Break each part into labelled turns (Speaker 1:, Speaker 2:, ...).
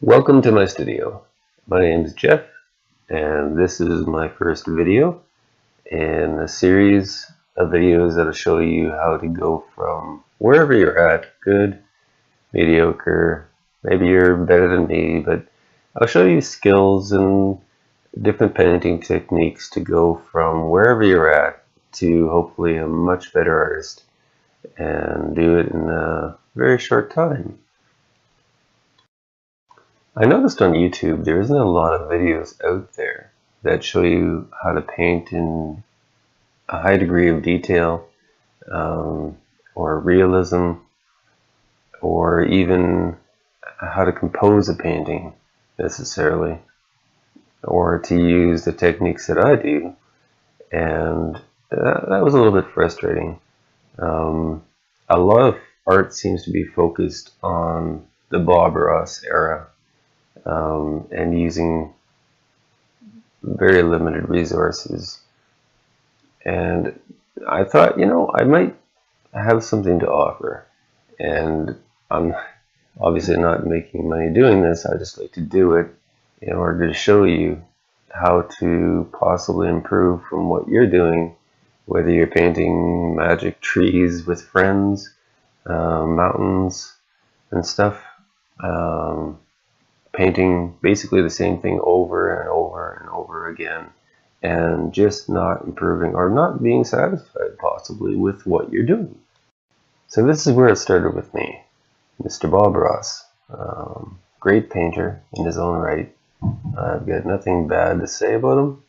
Speaker 1: Welcome to my studio. My name is Jeff, and this is my first video in a series of videos that'll show you how to go from wherever you're at, good, mediocre, maybe you're better than me, but I'll show you skills and different painting techniques to go from wherever you're at to hopefully a much better artist and do it in a very short time. I noticed on YouTube there isn't a lot of videos out there that show you how to paint in a high degree of detail or realism, or even how to compose a painting necessarily, or to use the techniques that I do. And that was a little bit frustrating. A lot of art seems to be focused on the Bob Ross era. And using very limited resources. And I thought, I might have something to offer. And I'm obviously not making money doing this. I just like to do it in order to show you how to possibly improve from what you're doing, whether you're painting magic trees with friends, mountains and stuff. Painting basically the same thing over and over and over again, and just not improving or not being satisfied possibly with what you're doing. So this is where it started with me. Mr. Bob Ross, great painter in his own right. I've got nothing bad to say about him.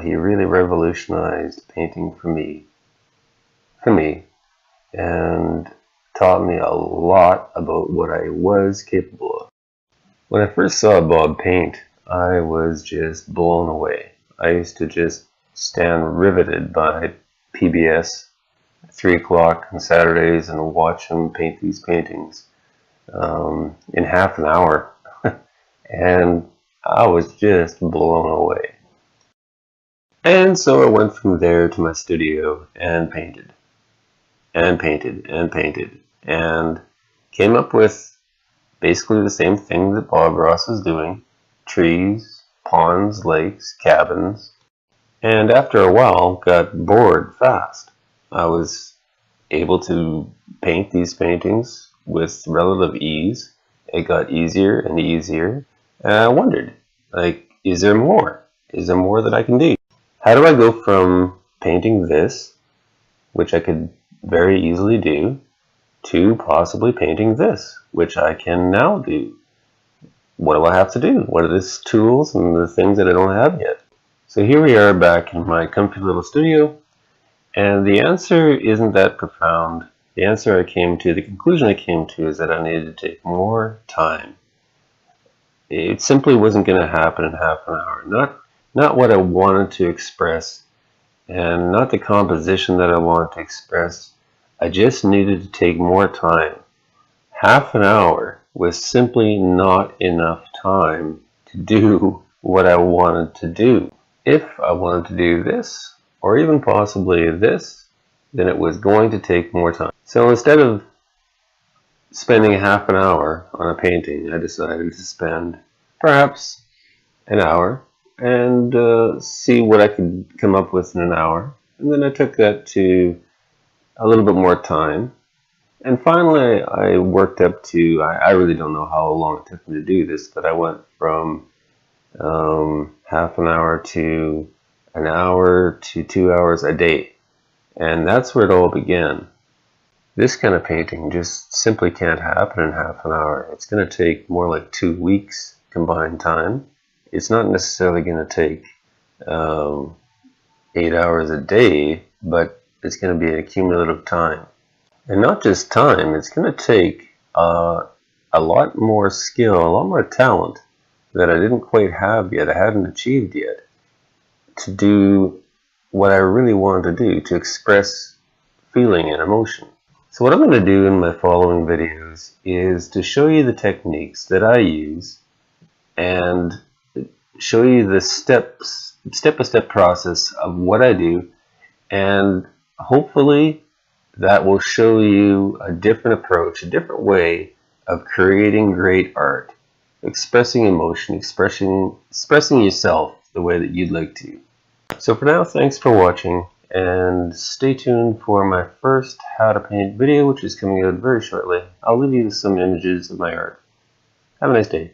Speaker 1: He really revolutionized painting for me, and taught me a lot about what I was capable of. When I first saw Bob paint, I was just blown away. I used to just stand riveted by PBS at 3 o'clock on Saturdays and watch him paint these paintings in half an hour. And I was just blown away. And so I went from there to my studio and painted, and painted, and painted, and came up with basically the same thing that Bob Ross was doing: trees, ponds, lakes, cabins. And after a while, got bored fast. I was able to paint these paintings with relative ease. It got easier and easier. And I wondered, is there more? Is there more that I can do? How do I go from painting this, which I could very easily do, to possibly painting this, which I can now do? What do I have to do? What are the tools and the things that I don't have yet? So here we are back in my comfy little studio, and the answer isn't that profound. The conclusion I came to is that I needed to take more time. It simply wasn't going to happen in half an hour. Not what I wanted to express, and not the composition that I wanted to express. I just needed to take more time. Half an hour was simply not enough time to do what I wanted to do. If I wanted to do this, or even possibly this, then it was going to take more time. So instead of spending half an hour on a painting, I decided to spend perhaps an hour and see what I could come up with in an hour. And then I took that to a little bit more time, and finally I worked up to, I really don't know how long it took me to do this, but I went from half an hour to an hour to 2 hours a day, and that's where it all began. This kind of painting just simply can't happen in half an hour. It's going to take more like 2 weeks combined time. It's not necessarily going to take 8 hours a day, but it's going to be an accumulative time. And not just time, it's going to take a lot more skill, a lot more talent that I didn't quite have yet, I hadn't achieved yet, to do what I really wanted to do, to express feeling and emotion. So what I'm going to do in my following videos is to show you the techniques that I use and show you the step-by-step process of what I do, and hopefully that will show you a different approach, a different way of creating great art. expressing emotion, expressing yourself the way that you'd like to. So for now, thanks for watching, and stay tuned for my first how to paint video, which is coming out very shortly. I'll leave you with some images of my art. Have a nice day.